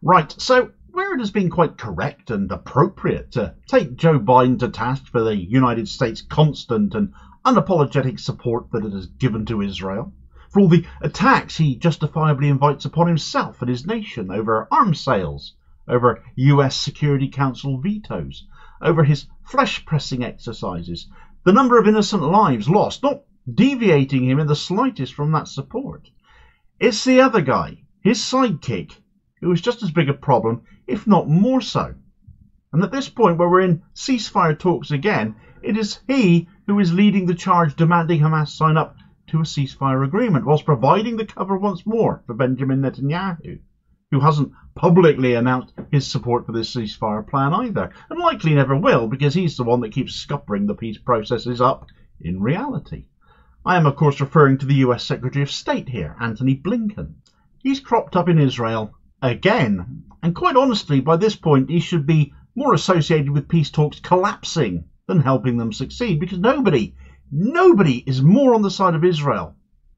Right, so where it has been quite correct and appropriate to take Joe Biden to task for the United States' constant and unapologetic support that it has given to Israel, for all the attacks he justifiably invites upon himself and his nation over arms sales, over US Security Council vetoes, over his flesh-pressing exercises, the number of innocent lives lost, not deviating him in the slightest from that support. It's the other guy, his sidekick, who is just as big a problem, if not more so. And at this point where we're in ceasefire talks again, it is he who is leading the charge demanding Hamas sign up to a ceasefire agreement, whilst providing the cover once more for Benjamin Netanyahu, who hasn't publicly announced his support for this ceasefire plan either, and likely never will, because he's the one that keeps scuppering the peace processes up in reality. I am of course referring to the US Secretary of State here, Antony Blinken. He's cropped up in Israel again, and quite honestly by this point he should be more associated with peace talks collapsing than helping them succeed, because nobody is more on the side of Israel,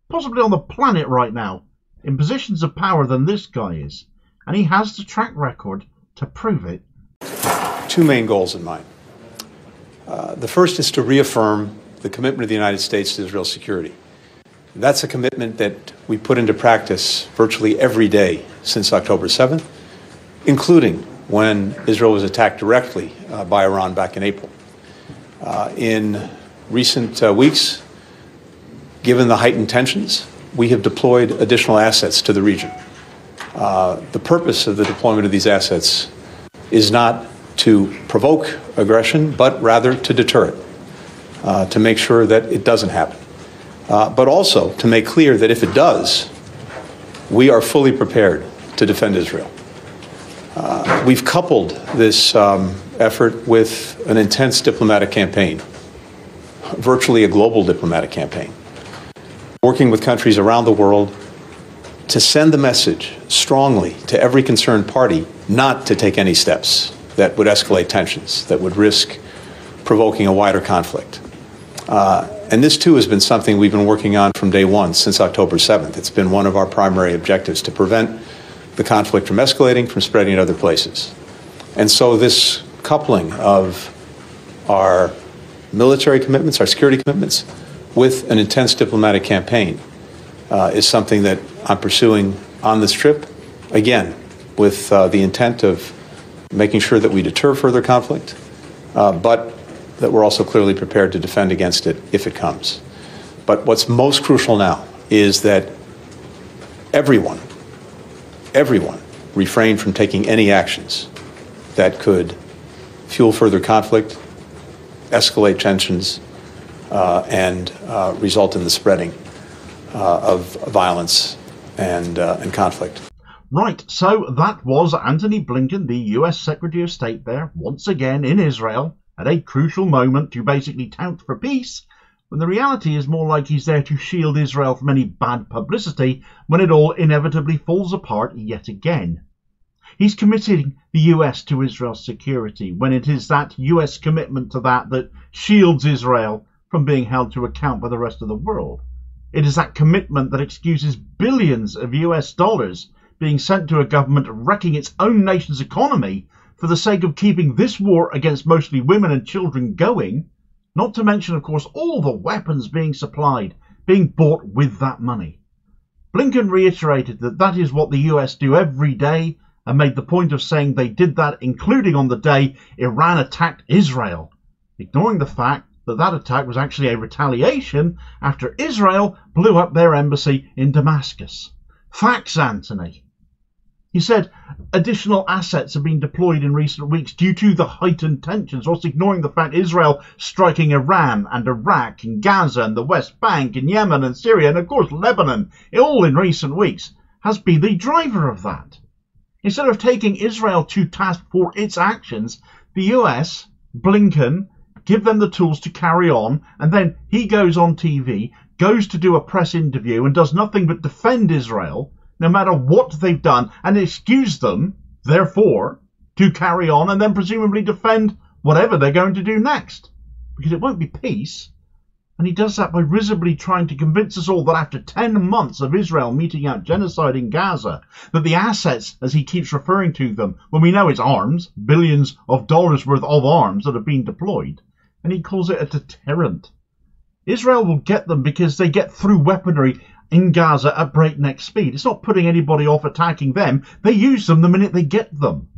possibly on the planet right now, in positions of power than this guy is, and he has the track record to prove it. Two main goals in mind. The first is to reaffirm the commitment of the United States to Israel's security. That's a commitment that we put into practice virtually every day since October 7th, including when Israel was attacked directly by Iran back in April. In recent weeks, given the heightened tensions, we have deployed additional assets to the region. The purpose of the deployment of these assets is not to provoke aggression, but rather to deter it, to make sure that it doesn't happen. But also to make clear that if it does, we are fully prepared to defend Israel. We've coupled this effort with an intense diplomatic campaign, virtually a global diplomatic campaign, working with countries around the world to send the message strongly to every concerned party not to take any steps that would escalate tensions, that would risk provoking a wider conflict. And this, too, has been something we've been working on from day one, since October 7th. It's been one of our primary objectives, to prevent the conflict from escalating, from spreading in other places. And so this coupling of our military commitments, our security commitments, with an intense diplomatic campaign is something that I'm pursuing on this trip, again, with the intent of making sure that we deter further conflict, but that we're also clearly prepared to defend against it if it comes. But what's most crucial now is that everyone refrain from taking any actions that could fuel further conflict, escalate tensions, and result in the spreading of violence and conflict. Right, so that was Antony Blinken, the US Secretary of State there, once again in Israel, at a crucial moment to basically tout for peace, when the reality is more like he's there to shield Israel from any bad publicity when it all inevitably falls apart yet again. He's committing the US to Israel's security when it is that US commitment to that that shields Israel from being held to account by the rest of the world. It is that commitment that excuses billions of US dollars being sent to a government wrecking its own nation's economy for the sake of keeping this war against mostly women and children going, not to mention, of course, all the weapons being supplied, being bought with that money. Blinken reiterated that that is what the US do every day, and made the point of saying they did that including on the day Iran attacked Israel, ignoring the fact that that attack was actually a retaliation after Israel blew up their embassy in Damascus. Facts, Antony. He said additional assets have been deployed in recent weeks due to the heightened tensions, whilst ignoring the fact Israel striking Iran and Iraq and Gaza and the West Bank and Yemen and Syria and of course Lebanon, all in recent weeks, has been the driver of that. Instead of taking Israel to task for its actions, the US, Blinken, give them the tools to carry on, and then he goes on TV, goes to do a press interview and does nothing but defend Israel, no matter what they've done, and excuse them, therefore, to carry on and then presumably defend whatever they're going to do next. Because it won't be peace. And he does that by risibly trying to convince us all that after 10 months of Israel meting out genocide in Gaza, that the assets, as he keeps referring to them, when we know it's arms, billions of dollars worth of arms that have been deployed, and he calls it a deterrent. Israel will get them because they get through weaponry in Gaza at breakneck speed. It's not putting anybody off attacking them. They use them the minute they get them.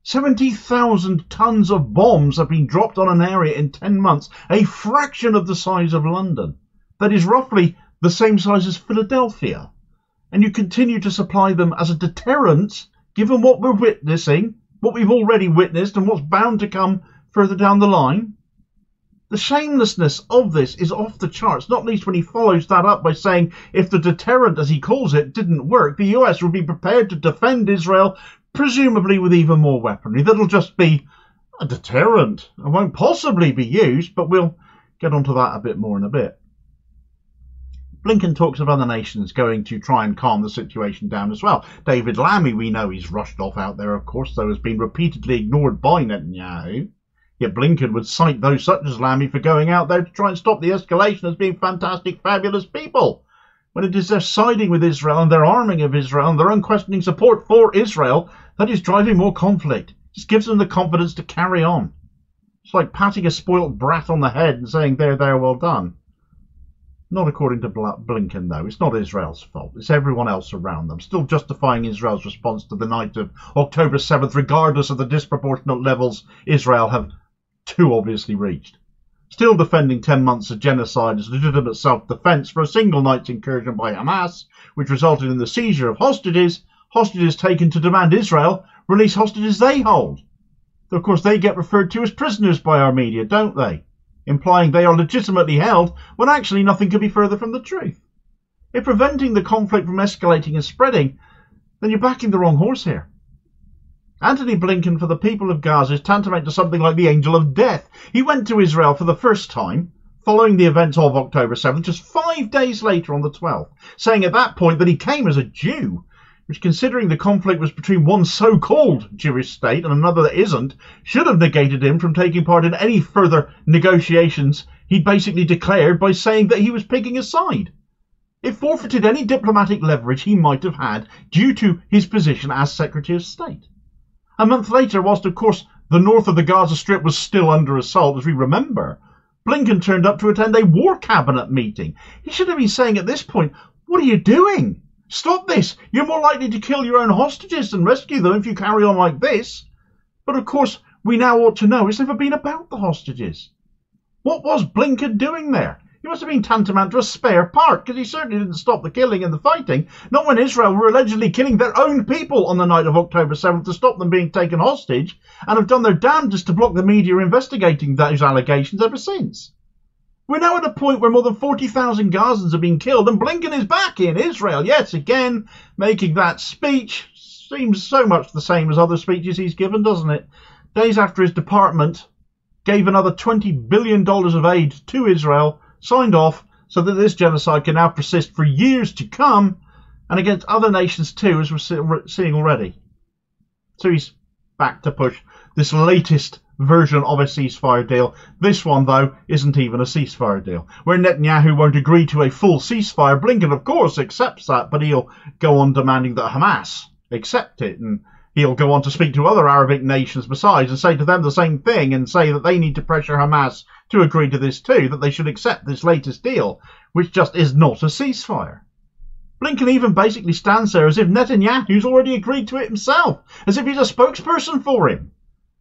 70,000 tons of bombs have been dropped on an area in 10 months, a fraction of the size of London. That is roughly the same size as Philadelphia. And you continue to supply them as a deterrent, given what we're witnessing, what we've already witnessed, and what's bound to come further down the line. The shamelessness of this is off the charts, not least when he follows that up by saying if the deterrent, as he calls it, didn't work, the US would be prepared to defend Israel, presumably with even more weaponry. That'll just be a deterrent and won't possibly be used, but we'll get onto that a bit more in a bit. Blinken talks of other nations going to try and calm the situation down as well. David Lammy, we know he's rushed off out there, of course, though has been repeatedly ignored by Netanyahu. Yet Blinken would cite those such as Lammy for going out there to try and stop the escalation as being fantastic, fabulous people, when it is their siding with Israel and their arming of Israel and their unquestioning support for Israel that is driving more conflict. It just gives them the confidence to carry on. It's like patting a spoilt brat on the head and saying, there, well done. Not according to Blinken, though. It's not Israel's fault. It's everyone else around them, still justifying Israel's response to the night of October 7th, regardless of the disproportionate levels Israel have too obviously reached. Still defending 10 months of genocide as legitimate self-defense for a single night's incursion by Hamas, which resulted in the seizure of hostages taken to demand Israel release hostages they hold. Though, of course, they get referred to as prisoners by our media, don't they? Implying they are legitimately held when actually nothing could be further from the truth. If preventing the conflict from escalating and spreading, then you're backing the wrong horse here. Antony Blinken for the people of Gaza is tantamount to something like the angel of death. He went to Israel for the first time, following the events of October 7th, just 5 days later on the 12th, saying at that point that he came as a Jew, which, considering the conflict was between one so-called Jewish state and another that isn't, should have negated him from taking part in any further negotiations he basically declared by saying that he was picking a side. It forfeited any diplomatic leverage he might have had due to his position as Secretary of State. A month later, whilst of course the north of the Gaza Strip was still under assault, as we remember, Blinken turned up to attend a war cabinet meeting. He should have been saying at this point, what are you doing? Stop this. You're more likely to kill your own hostages than rescue them if you carry on like this. But of course, we now ought to know it's never been about the hostages. What was Blinken doing there? He must have been tantamount to a spare part, because he certainly didn't stop the killing and the fighting, not when Israel were allegedly killing their own people on the night of October 7th to stop them being taken hostage, and have done their damnedest to block the media investigating those allegations ever since. We're now at a point where more than 40,000 Gazans have been killed, and Blinken is back in Israel yet again, making that speech. Seems so much the same as other speeches he's given, doesn't it? Days after his department gave another $20 billion of aid to Israel, signed off so that this genocide can now persist for years to come, and against other nations too, as we're seeing already. So he's back to push this latest version of a ceasefire deal. This one, though, isn't even a ceasefire deal. Where Netanyahu won't agree to a full ceasefire, Blinken, of course, accepts that, but he'll go on demanding that Hamas accept it, and he'll go on to speak to other Arabic nations besides and say to them the same thing and say that they need to pressure Hamas to agree to this too, that they should accept this latest deal, which just is not a ceasefire. Blinken even basically stands there as if Netanyahu's already agreed to it himself, as if he's a spokesperson for him,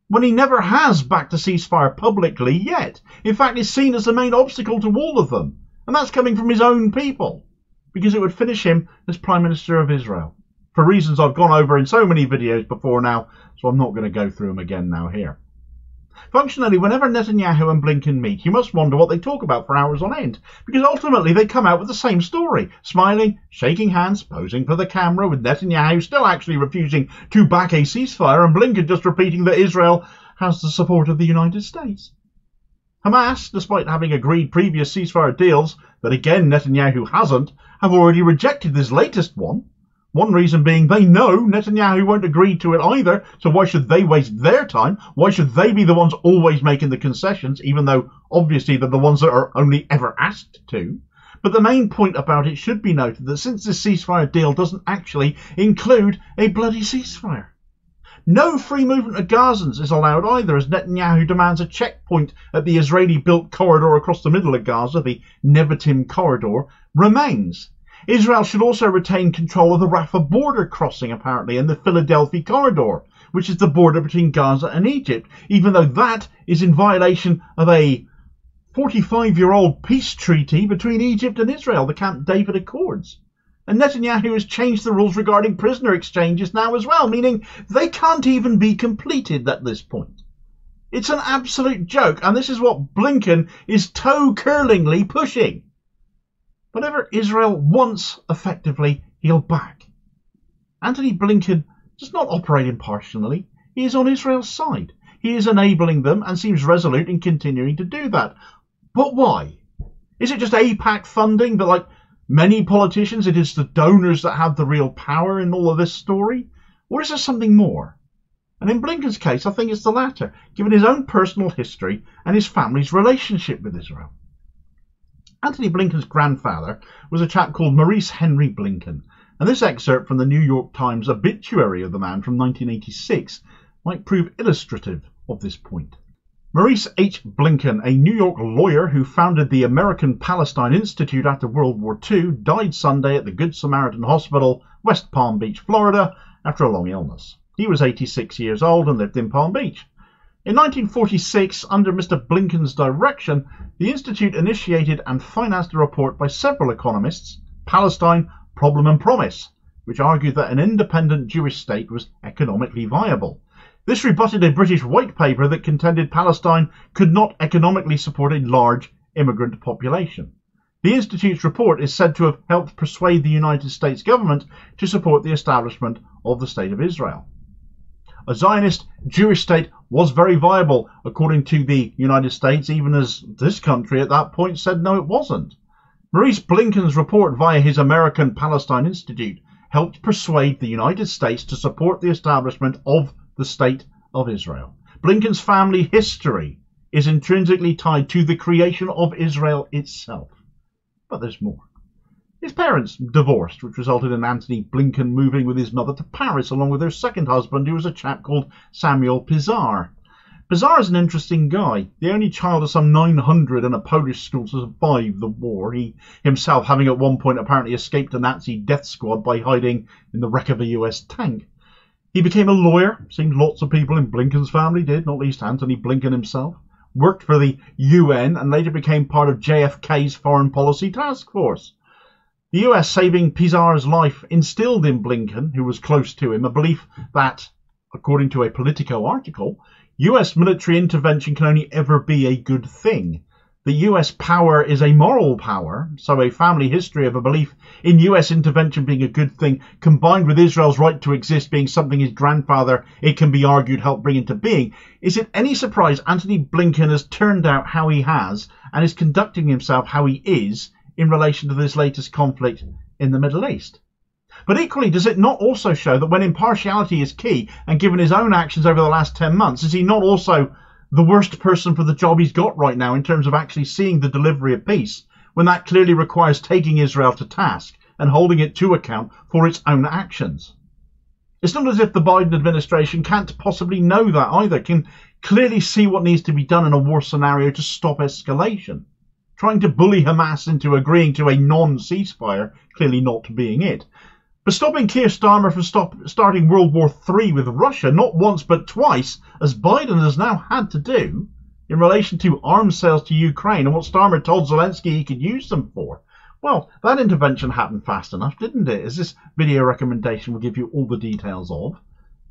when he never has backed a ceasefire publicly yet. In fact, is seen as the main obstacle to all of them, and that's coming from his own people, because it would finish him as Prime Minister of Israel, for reasons I've gone over in so many videos before now, so I'm not going to go through them again now here. Functionally, whenever Netanyahu and Blinken meet, you must wonder what they talk about for hours on end, because ultimately they come out with the same story, smiling, shaking hands, posing for the camera, with Netanyahu still actually refusing to back a ceasefire and Blinken just repeating that Israel has the support of the United States. Hamas, despite having agreed previous ceasefire deals that again Netanyahu hasn't, have already rejected this latest one One reason being they know Netanyahu won't agree to it either, so why should they waste their time? Why should they be the ones always making the concessions, even though obviously they're the ones that are only ever asked to? But the main point about it should be noted that since this ceasefire deal doesn't actually include a bloody ceasefire. No free movement of Gazans is allowed either, as Netanyahu demands a checkpoint at the Israeli-built corridor across the middle of Gaza, the Nevatim corridor, remains. Israel should also retain control of the Rafah border crossing, apparently, and the Philadelphia corridor, which is the border between Gaza and Egypt, even though that is in violation of a 45-year-old peace treaty between Egypt and Israel, the Camp David Accords. And Netanyahu has changed the rules regarding prisoner exchanges now as well, meaning they can't even be completed at this point. It's an absolute joke, and this is what Blinken is toe-curlingly pushing. Whatever Israel wants, effectively, he'll back. Antony Blinken does not operate impartially. He is on Israel's side. He is enabling them and seems resolute in continuing to do that. But why? Is it just AIPAC funding that, like many politicians, it is the donors that have the real power in all of this story? Or is there something more? And in Blinken's case, I think it's the latter, given his own personal history and his family's relationship with Israel. Antony Blinken's grandfather was a chap called Maurice Henry Blinken, and this excerpt from the New York Times obituary of the man from 1986 might prove illustrative of this point. Maurice H. Blinken, a New York lawyer who founded the American Palestine Institute after World War II, died Sunday at the Good Samaritan Hospital, West Palm Beach, Florida, after a long illness. He was 86 years old and lived in Palm Beach. In 1946, under Mr. Blinken's direction, the Institute initiated and financed a report by several economists, Palestine, Problem and Promise, which argued that an independent Jewish state was economically viable. This rebutted a British white paper that contended Palestine could not economically support a large immigrant population. The Institute's report is said to have helped persuade the United States government to support the establishment of the State of Israel. A Zionist Jewish state was very viable, according to the United States, even as this country at that point said no, it wasn't. Maurice Blinken's report via his American Palestine Institute helped persuade the United States to support the establishment of the State of Israel. Blinken's family history is intrinsically tied to the creation of Israel itself. But there's more. His parents divorced, which resulted in Antony Blinken moving with his mother to Paris along with her second husband, who was a chap called Samuel Pizar. Pizar is an interesting guy, the only child of some 900 in a Polish school to survive the war, he himself having at one point apparently escaped a Nazi death squad by hiding in the wreck of a US tank. He became a lawyer, seems lots of people in Blinken's family did, not least Antony Blinken himself, worked for the UN and later became part of JFK's foreign policy task force. The US saving Pizar's life instilled in Blinken, who was close to him, a belief that, according to a Politico article, US military intervention can only ever be a good thing. The US power is a moral power, so a family history of a belief in US intervention being a good thing, combined with Israel's right to exist being something his grandfather, it can be argued, helped bring into being. Is it any surprise Antony Blinken has turned out how he has and is conducting himself how he is in relation to this latest conflict in the Middle East? But equally, does it not also show that when impartiality is key, and given his own actions over the last 10 months, is he not also the worst person for the job he's got right now in terms of actually seeing the delivery of peace, when that clearly requires taking Israel to task and holding it to account for its own actions? It's not as if the Biden administration can't possibly know that either, can clearly see what needs to be done in a war scenario to stop escalation. Trying to bully Hamas into agreeing to a non-ceasefire, clearly not being it. But stopping Keir Starmer from starting World War III with Russia, not once but twice, as Biden has now had to do, in relation to arms sales to Ukraine and what Starmer told Zelensky he could use them for. Well, that intervention happened fast enough, didn't it? As this video recommendation will give you all the details of,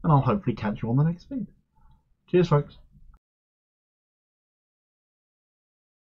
and I'll hopefully catch you on the next feed. Cheers, folks.